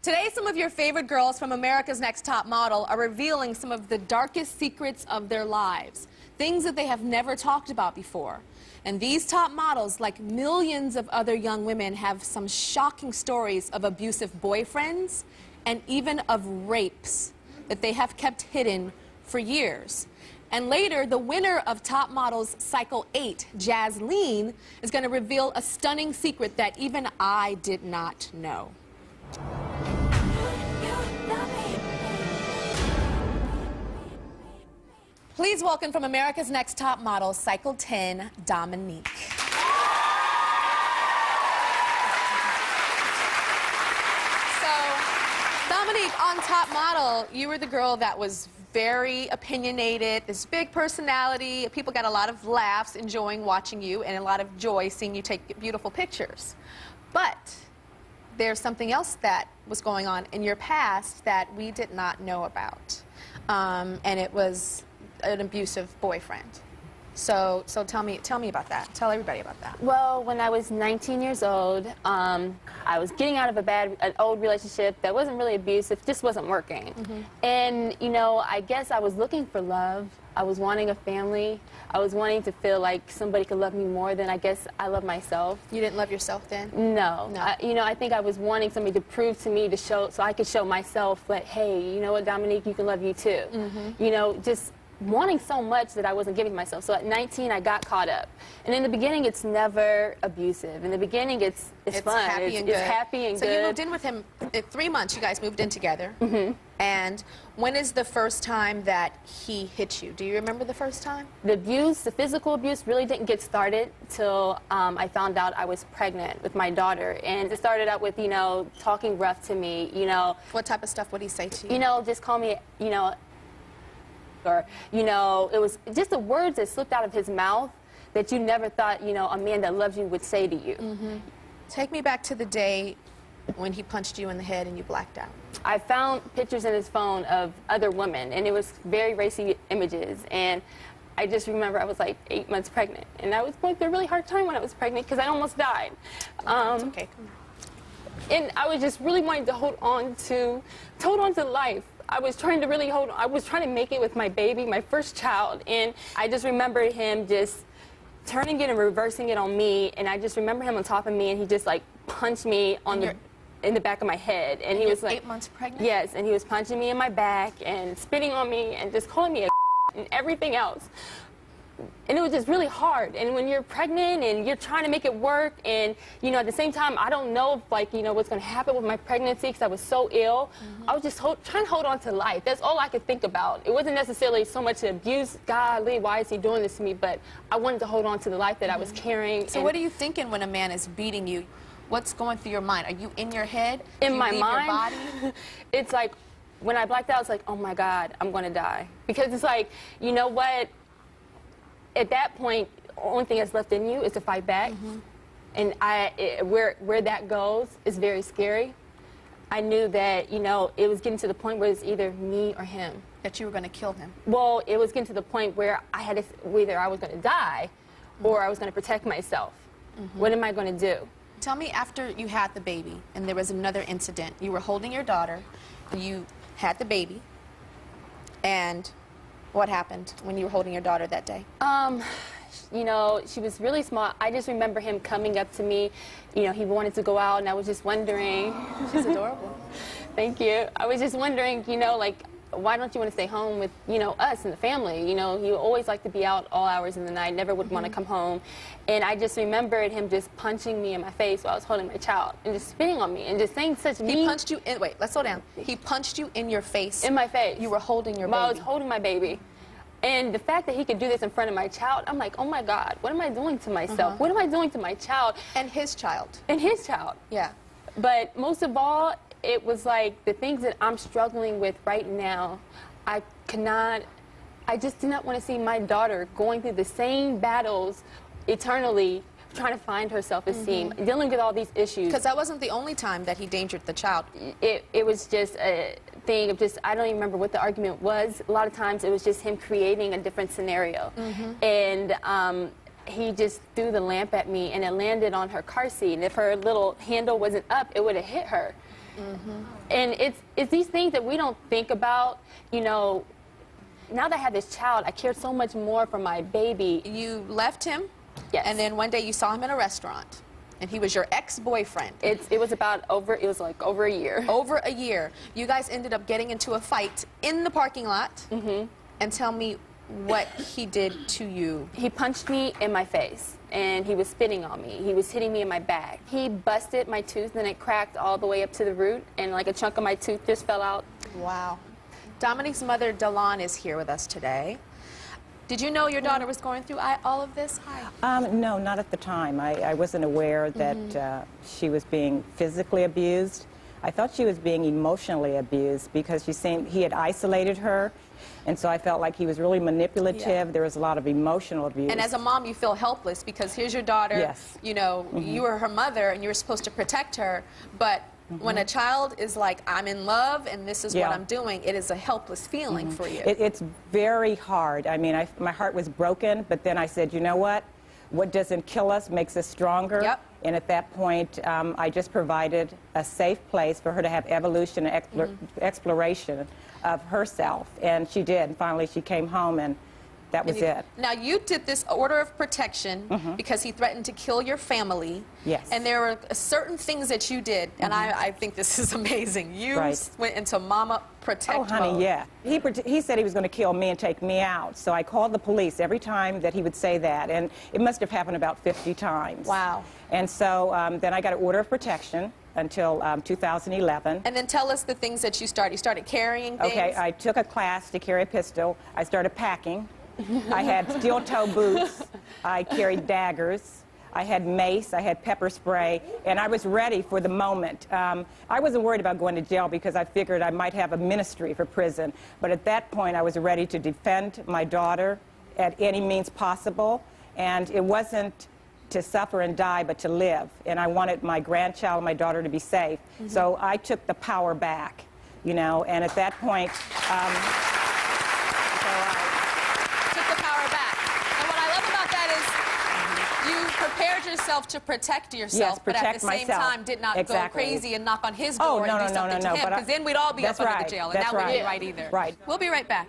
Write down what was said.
Today, some of your favorite girls from America's Next Top Model are revealing some of the darkest secrets of their lives, things that they have never talked about before. And these top models, like millions of other young women, have some shocking stories of abusive boyfriends and even of rapes that they have kept hidden for years. And later, the winner of Top Models Cycle 8, Jasleen, is going to reveal a stunning secret that even I did not know. Please welcome from America's Next Top Model, Cycle 10, Dominique. So, Dominique, on Top Model, you were the girl that was very opinionated, this big personality. People got a lot of laughs enjoying watching you and a lot of joy seeing you take beautiful pictures. But there's something else that was going on in your past that we did not know about. And it was an abusive boyfriend. So tell me about that. Tell everybody about that. Well, when I was 19 years old, I was getting out of an old relationship that wasn't really abusive, just wasn't working. And, you know, I guess I was looking for love. I was wanting a family. I was wanting to feel like somebody could love me more than I guess I love myself. You didn't love yourself then? No. You know, I think I was wanting somebody to prove to me, so I could show myself that, hey, you know what, Dominique, you can love you too. You know, just wanting so much that I wasn't giving myself. So at 19, I got caught up. And in the beginning, it's never abusive. In the beginning, it's fun. Happy and good. It's happy and good. So you moved in with him in 3 months. You guys moved in together. And when is the first time that he hit you? Do you remember the first time? The abuse, the physical abuse, really didn't get started till I found out I was pregnant with my daughter. And it started out with, you know, talking rough to me, you know. What type of stuff would he say to you? You know, just call me, you know, or, you know, it was just the words that slipped out of his mouth that you never thought, you know, a man that loves you would say to you. Take me back to the day when he punched you in the head and you blacked out. I found pictures in his phone of other women, and it was very racy images. And I just remember I was like 8 months pregnant, and I was going through a really hard time when I was pregnant because I almost died. It's okay. And I was just really wanting to hold on to life. I was trying to really hold on. I was trying to make it with my baby, my first child. And I just remember him just turning it and reversing it on me. And I just remember him on top of me, and he just like punched me on in the back of my head. And he was like 8 months pregnant? Yes, and he was punching me in my back and spitting on me and just calling me a and everything else. And it was just really hard. And when you're pregnant and you're trying to make it work, and, you know, at the same time, I don't know if, like, you know, what's going to happen with my pregnancy because I was so ill. I was just trying to hold on to life. That's all I could think about. It wasn't necessarily so much the abuse. Golly, why is he doing this to me? But I wanted to hold on to the life that I was carrying. So what are you thinking when a man is beating you? What's going through your mind? Are you in your head? In my mind, your body? It's like, when I blacked out, it's like, oh, my God, I'm going to die. Because it's like, you know what? At that point, the only thing that's left in you is to fight back. And where that goes is very scary. I knew that, you know, it was getting to the point where it's either me or him. That you were going to kill him? Well, it was getting to the point where I had to, either I was going to die or I was going to protect myself. What am I going to do? Tell me, after you had the baby and there was another incident, you were holding your daughter, you had the baby, and what happened when you were holding your daughter that day? You know, she was really small. I just remember him coming up to me. You know, he wanted to go out, and I was just wondering. She's adorable. Thank you. I was just wondering, you know, like, why don't you want to stay home with, you know, us and the family? You know, he always liked to be out all hours of the night, never would want to come home. And I just remembered him just punching me in my face while I was holding my child and just spitting on me and just saying such mean... He punched you in... Wait, let's slow down. He punched you in your face? In my face. You were holding your baby? While I was holding my baby. And the fact that he could do this in front of my child, I'm like, oh, my God, what am I doing to myself? What am I doing to my child? And his child. And his child. Yeah. But most of all, it was like the things that I'm struggling with right now, I just do not want to see my daughter going through the same battles eternally, trying to find her self-esteem, dealing with all these issues. Because that wasn't the only time that he endangered the child. It was just a thing of just, I don't even remember what the argument was. A lot of times it was just him creating a different scenario. And he just threw the lamp at me, and it landed on her car seat. And if her little handle wasn't up, it would have hit her. And it's these things that we don't think about, you know. Now that I have this child, I care so much more for my baby. You left him? Yes. And then one day you saw him in a restaurant, and he was your ex-boyfriend. It was like over a year. Over a year. You guys ended up getting into a fight in the parking lot. And tell me what he did to you. He punched me in my face, and he was spitting on me. He was hitting me in my back. He busted my tooth, and it cracked all the way up to the root, and like a chunk of my tooth just fell out. Wow. Dominique's mother, Delon, is here with us today. Did you know your daughter was going through all of this? Hi. No, not at the time. I wasn't aware that she was being physically abused. I thought she was being emotionally abused because he had isolated her, and so I felt like he was really manipulative. Yeah. There was a lot of emotional abuse. And as a mom, you feel helpless because here's your daughter. Yes. You know, you were her mother, and you were supposed to protect her, but when a child is like, I'm in love and this is what I'm doing, it is a helpless feeling for you. It's very hard. I mean, my heart was broken, but then I said, you know what? What doesn't kill us makes us stronger. Yep. And at that point, I just provided a safe place for her to have evolution and exploration of herself. And she did. And finally, she came home, and that was it. Now, you did this order of protection because he threatened to kill your family. Yes. And there were certain things that you did, and I think this is amazing. You went into mama protect mode. Oh, honey, yeah. He said he was going to kill me and take me out, so I called the police every time that he would say that, and it must have happened about 50 times. Wow. And so then I got an order of protection until 2011. And then tell us the things that you started. You started carrying things? Okay, I took a class to carry a pistol. I started packing. I had steel-toe boots. I carried daggers. I had mace. I had pepper spray. And I was ready for the moment. I wasn't worried about going to jail because I figured I might have a ministry for prison. But at that point, I was ready to defend my daughter at any means possible. And it wasn't to suffer and die, but to live. And I wanted my grandchild and my daughter to be safe. So I took the power back, you know. And at that point, prepared yourself to protect yourself, yes, but at the same time did not go crazy and knock on his door and do something to him, because then we'd all be up under the jail, and that wouldn't be right either. Right. We'll be right back.